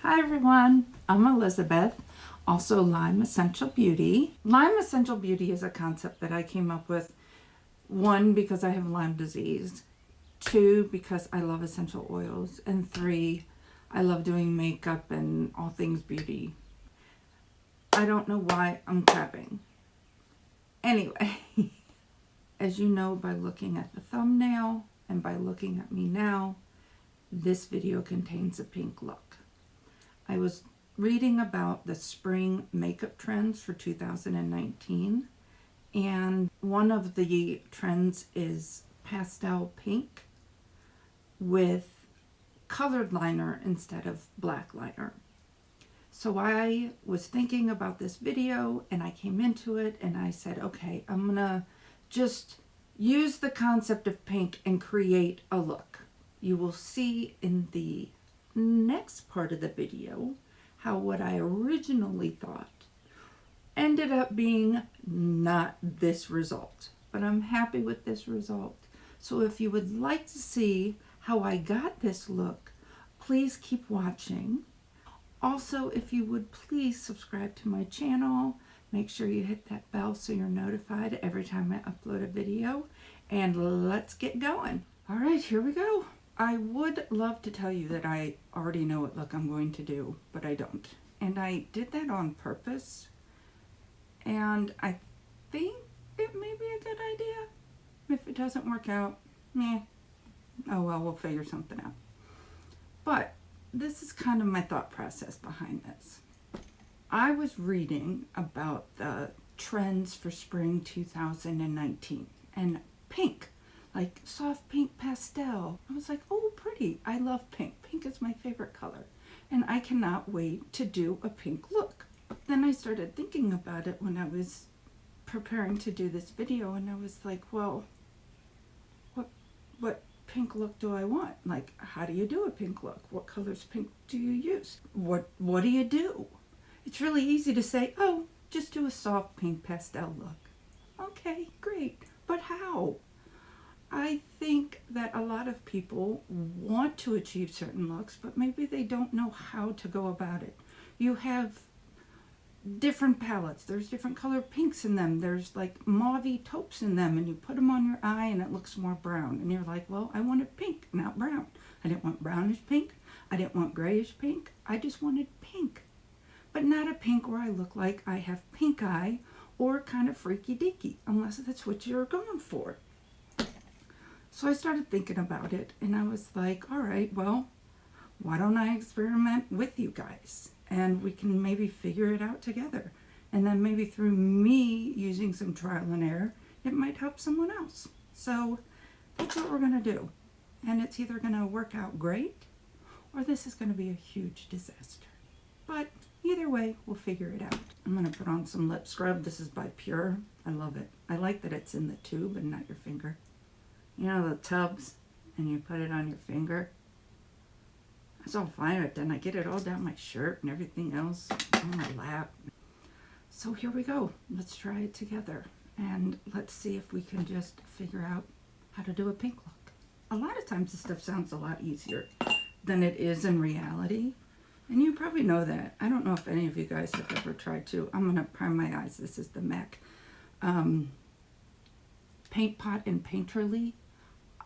Hi everyone, I'm Elizabeth, also LymeEssentialBeauty. LymeEssentialBeauty is a concept that I came up with, one, because I have Lyme disease, two, because I love essential oils, and three, I love doing makeup and all things beauty. I don't know why I'm clapping. Anyway, as you know by looking at the thumbnail and by looking at me now, this video contains a pink look. I was reading about the spring makeup trends for 2019, and one of the trends is pastel pink with colored liner instead of black liner. So I was thinking about this video and I came into it and I said, okay, I'm gonna just use the concept of pink and create a look. You will see in the next part of the video how what I originally thought ended up being not this result, but I'm happy with this result. So if you would like to see how I got this look, please keep watching. Also, if you would please subscribe to my channel, make sure you hit that bell so you're notified every time I upload a video, and let's get going. All right, here we go. I would love to tell you that I already know what look I'm going to do, but I don't. And I did that on purpose. And I think it may be a good idea. If it doesn't work out, oh well, we'll figure something out. But this is kind of my thought process behind this. I was reading about the trends for spring 2019 and pink. Like soft pink pastel. I was like, oh, pretty. I love pink. Pink is my favorite color. And I cannot wait to do a pink look. Then I started thinking about it when I was preparing to do this video, and I was like, well, what pink look do I want? Like, how do you do a pink look? What colors pink do you use? What do you do? It's really easy to say, oh, just do a soft pink pastel look. Okay, great. But how? I think that a lot of people want to achieve certain looks, but maybe they don't know how to go about it. You have different palettes. There's different color pinks in them. There's like mauve-y taupes in them, and you put them on your eye and it looks more brown. And you're like, well, I wanted pink, not brown. I didn't want brownish pink. I didn't want grayish pink. I just wanted pink. But not a pink where I look like I have pink eye or kind of freaky deaky, unless that's what you're going for. So I started thinking about it, and I was like, all right, well, why don't I experiment with you guys? And we can maybe figure it out together. And then maybe through me using some trial and error, it might help someone else. So that's what we're going to do. And it's either going to work out great, or this is going to be a huge disaster. But either way, we'll figure it out. I'm going to put on some lip scrub. This is by Pure. I love it. I like that it's in the tube and not your finger. You know, the tubs, and you put it on your finger. That's all fine, but then I get it all down my shirt and everything else on my lap. So here we go. Let's try it together, and let's see if we can just figure out how to do a pink look. A lot of times this stuff sounds a lot easier than it is in reality, and you probably know that. I don't know if any of you guys have ever tried to. I'm going to prime my eyes. This is the MAC Paint Pot and Painterly.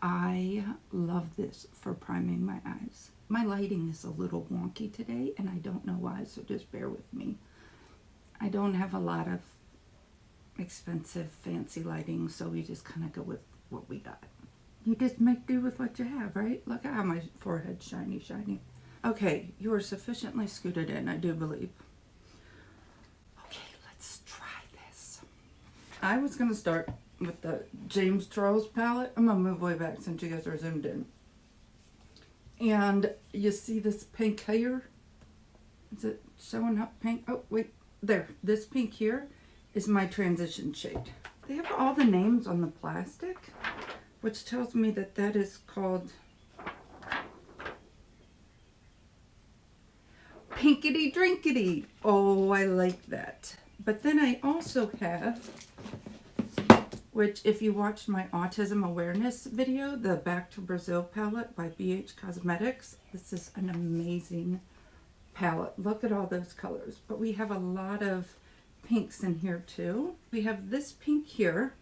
I love this for priming my eyes. My lighting is a little wonky today, and I don't know why, so just bear with me. I don't have a lot of expensive, fancy lighting, so we just kind of go with what we got. You just make do with what you have, right? Look at how my forehead's shiny, shiny. Okay, you are sufficiently scooted in, I do believe. Okay, let's try this. I was going to start with the James Charles palette. I'm going to move way back since you guys are zoomed in. And you see this pink here? Is it showing up pink? Oh, wait. There. This pink here is my transition shade. They have all the names on the plastic, which tells me that that is called Pinkity Drinkity. Oh, I like that. But then I also have, which if you watched my autism awareness video, the Back to Brazil palette by BH Cosmetics, this is an amazing palette. Look at all those colors. But we have a lot of pinks in here too. We have this pink here.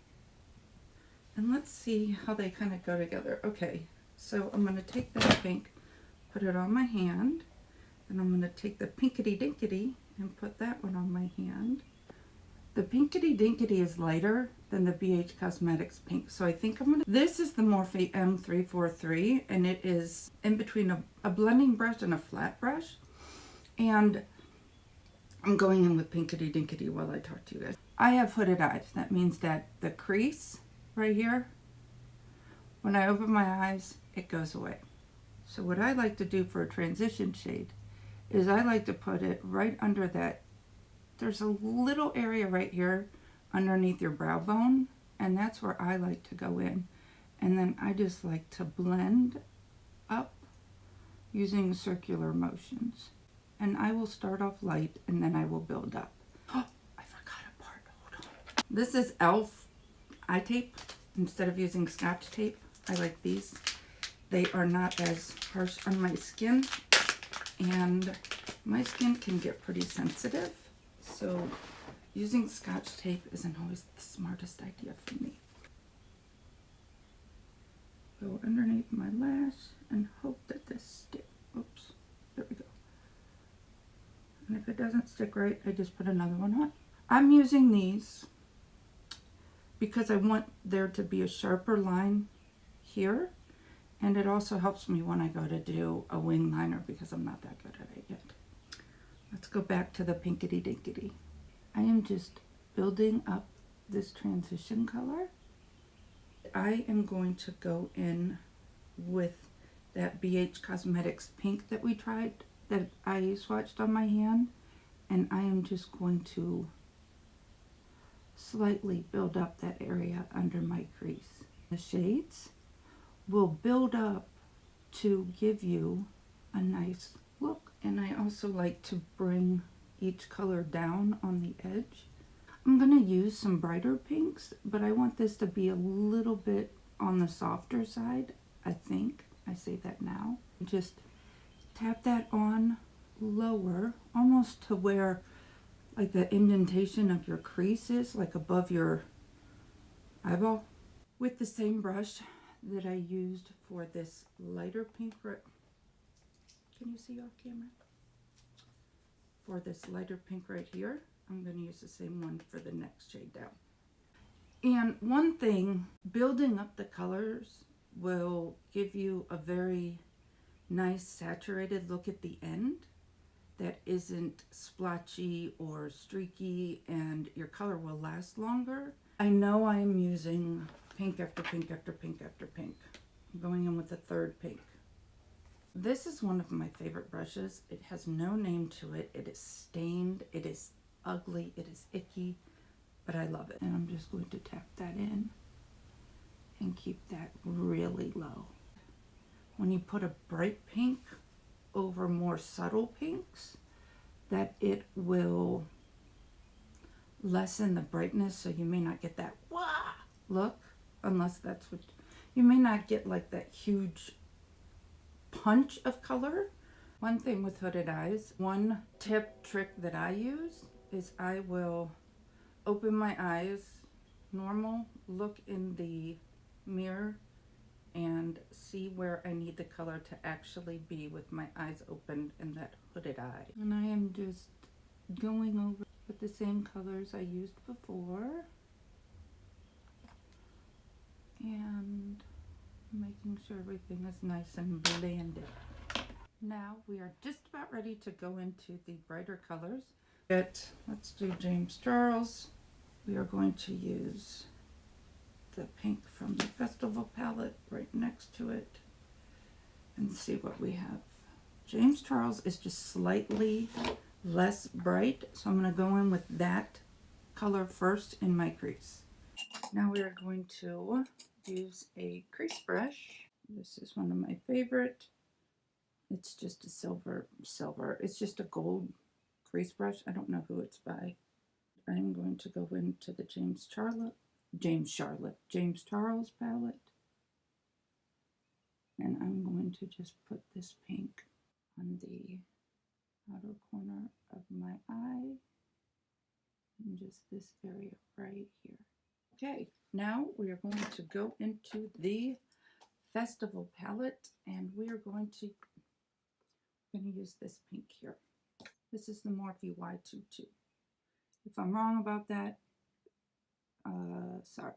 And let's see how they kind of go together. Okay, so I'm going to take that pink, put it on my hand. And I'm going to take the Pinkity Dinkity and put that one on my hand. The Pinkity Dinkity is lighter than the BH Cosmetics pink. So I think I'm going to... This is the Morphe M343. And it is in between a blending brush and a flat brush. And I'm going in with Pinkity Dinkity while I talk to you guys. I have hooded eyes. That means that the crease right here, when I open my eyes, it goes away. So what I like to do for a transition shade is I like to put it right under that. There's a little area right here underneath your brow bone, and that's where I like to go in. And then I just like to blend up using circular motions. And I will start off light and then I will build up. Oh, I forgot a part. Hold on. This is e.l.f. eye tape. Instead of using Scotch tape, I like these. They are not as harsh on my skin, and my skin can get pretty sensitive. So using Scotch tape isn't always the smartest idea for me. Go underneath my lash and hope that this sticks. Oops, there we go. And if it doesn't stick right, I just put another one on. I'm using these because I want there to be a sharper line here. And it also helps me when I go to do a wing liner because I'm not that good at it yet. Let's go back to the Pinkity Dinkity. I am just building up this transition color. I am going to go in with that BH Cosmetics pink that we tried, that I swatched on my hand. And I am just going to slightly build up that area under my crease. The shades will build up to give you a nice look. And I also like to bring each color down on the edge. I'm going to use some brighter pinks, but I want this to be a little bit on the softer side, I think. I say that now. Just tap that on lower, almost to where like the indentation of your crease is, like above your eyeball. With the same brush that I used for this lighter pink, can you see off camera? For this lighter pink right here, I'm going to use the same one for the next shade down. And one thing, building up the colors will give you a very nice saturated look at the end that isn't splotchy or streaky, and your color will last longer. I know I am using pink after pink after pink after pink. I'm going in with the third pink. This is one of my favorite brushes. It has no name to it. It is stained. It is ugly. It is icky, but I love it. And I'm just going to tap that in and keep that really low. When you put a bright pink over more subtle pinks, that it will lessen the brightness, so you may not get that wah look, unless that's what you may not get, like that huge punch of color. One thing with hooded eyes, one trick that I use is I will open my eyes normal, look in the mirror, and see where I need the color to actually be with my eyes open in that hooded eye. And I am just going over with the same colors I used before and making sure everything is nice and blended. Now we are just about ready to go into the brighter colors. Let's do James Charles. We are going to use the pink from the Festival palette right next to it and see what we have. James Charles is just slightly less bright, so I'm going to go in with that color first in my crease. Now we are going to use a crease brush. This is one of my favorite. It's just a silver. It's just a gold crease brush. I don't know who it's by. I'm going to go into the James Charles palette. And I'm going to just put this pink on the outer corner of my eye and just this area right here. Okay, now we are going to go into the Festival palette, and we are going to use this pink here. This is the Morphe Y22. If I'm wrong about that, sorry.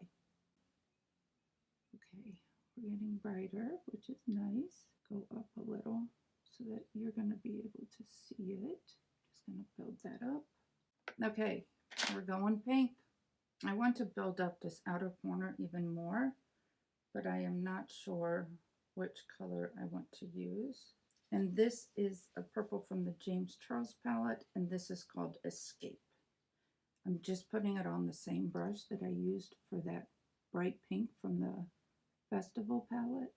Okay, we're getting brighter, which is nice. Go up a little so that you're going to be able to see it. Just going to build that up. Okay, we're going pink. I want to build up this outer corner even more, but I am not sure which color I want to use. And this is a purple from the James Charles palette, and this is called Escape. I'm just putting it on the same brush that I used for that bright pink from the Festival palette.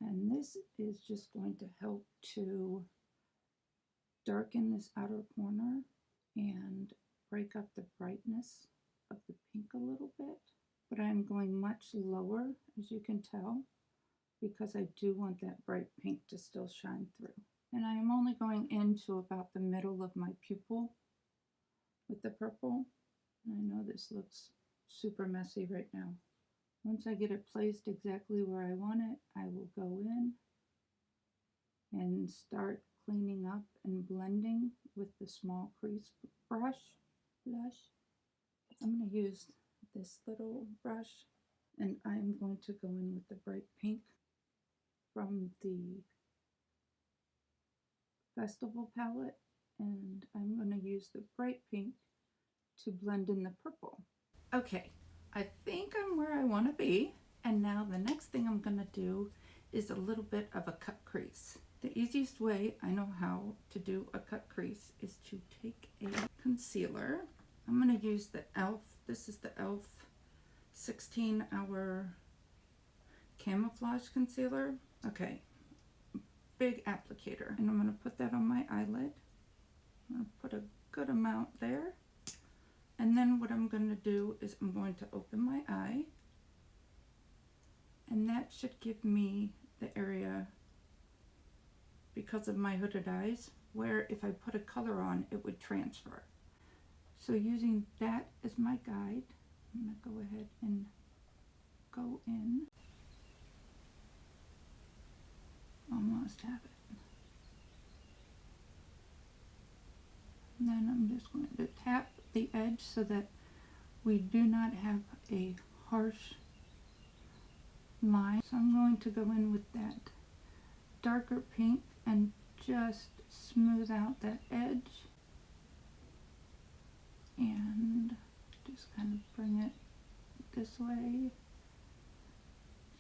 And this is just going to help to darken this outer corner and break up the brightness of the pink a little bit. But I'm going much lower, as you can tell, because I do want that bright pink to still shine through. And I am only going into about the middle of my pupil with the purple. And I know this looks super messy right now. Once I get it placed exactly where I want it, I will go in and start cleaning up and blending with the small crease brush. I'm going to use this little brush, and I'm going to go in with the bright pink from the Festival palette, and I'm going to use the bright pink to blend in the purple. Okay, I think I'm where I want to be, and now the next thing I'm going to do is a little bit of a cut crease. The easiest way I know how to do a cut crease is to take a concealer. I'm going to use the e.l.f. This is the e.l.f. 16-hour camouflage concealer. Okay, big applicator, and I'm going to put that on my eyelid. I'm going to put a good amount there. And then what I'm going to do is I'm going to open my eye, and that should give me the area, because of my hooded eyes, where if I put a color on, it would transfer. So using that as my guide, I'm going to go ahead and go in. Almost have it. And then I'm just going to tap the edge so that we do not have a harsh line. So I'm going to go in with that darker pink and just smooth out that edge and just kind of bring it this way,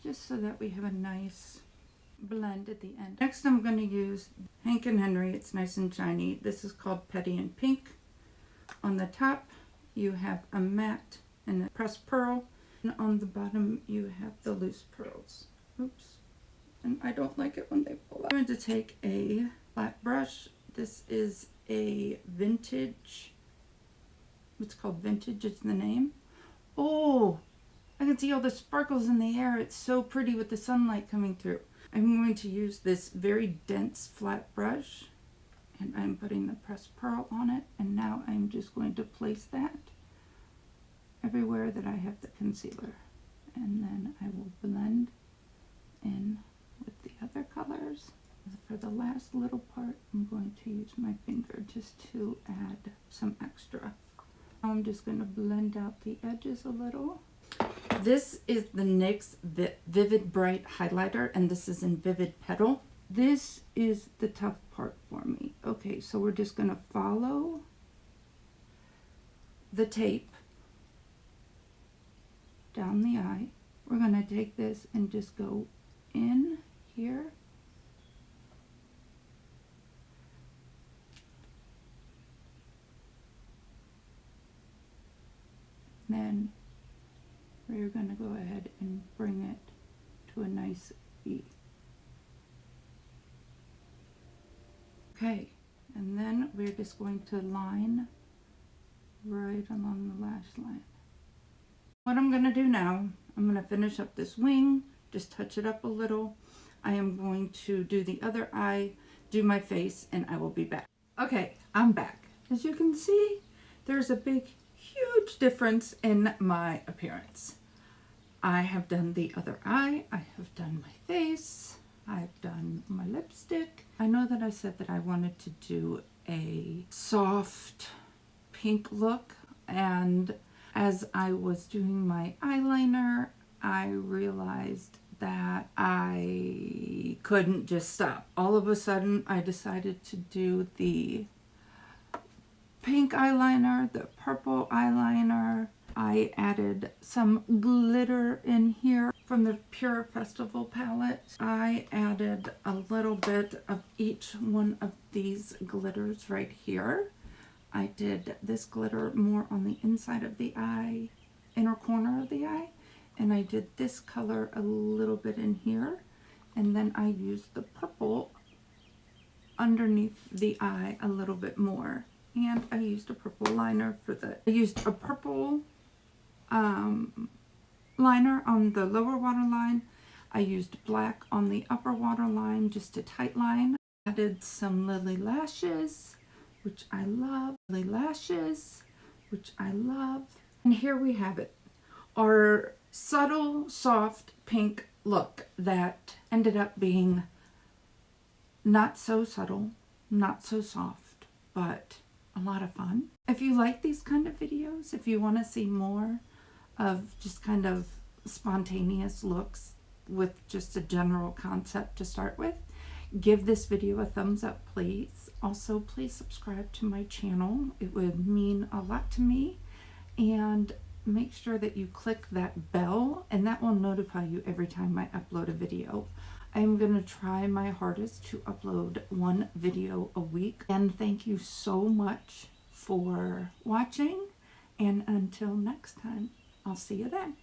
just so that we have a nice blend at the end. Next I'm going to use Hank & Henry. It's nice and shiny. This is called Petty and Pink. On the top you have a matte and a pressed pearl, and on the bottom you have the loose pearls. Oops. And I don't like it when they pull out. I'm going to take a flat brush. This is a vintage. It's called Vintage, it's the name. Oh, I can see all the sparkles in the air. It's so pretty with the sunlight coming through. I'm going to use this very dense flat brush, and I'm putting the pressed pearl on it, and now I'm just going to place that everywhere that I have the concealer, and then I will blend in with the other colors. For the last little part, I'm going to use my finger just to add some extra. I'm just going to blend out the edges a little. This is the NYX Vivid Bright Highlighter, and this is in Vivid Petal. This is the tough part for me. Okay, so we're just going to follow the tape down the eye. We're going to take this and just go in here. Then we're going to go ahead and bring it to a nice V. Okay, and then we're just going to line right along the lash line. What I'm going to do now, I'm going to finish up this wing, just touch it up a little. I am going to do the other eye, do my face, and I will be back. Okay, I'm back. As you can see, there's a big, huge difference in my appearance. I have done the other eye, I have done my face, I've done my lipstick. I know that I said that I wanted to do a soft pink look, and as I was doing my eyeliner, I realized that I couldn't just stop. All of a sudden, I decided to do the pink eyeliner, the purple eyeliner. I added some glitter in here from the Pure Festival palette. I added a little bit of each one of these glitters right here. I did this glitter more on the inside of the eye, inner corner of the eye, and I did this color a little bit in here, and then I used the purple underneath the eye a little bit more, and I used a purple liner for I used a purple liner on the lower waterline. I used black on the upper waterline, just a tight line. Added some Lily lashes, which I love. Lily lashes, which I love. And here we have it. Our subtle, soft pink look that ended up being not so subtle, not so soft, but a lot of fun. If you like these kind of videos, if you want to see more of just kind of spontaneous looks with just a general concept to start with, give this video a thumbs up, please. Also, please subscribe to my channel. It would mean a lot to me. And make sure that you click that bell, and that will notify you every time I upload a video. I am going to try my hardest to upload one video a week. And thank you so much for watching. And until next time, I'll see you then.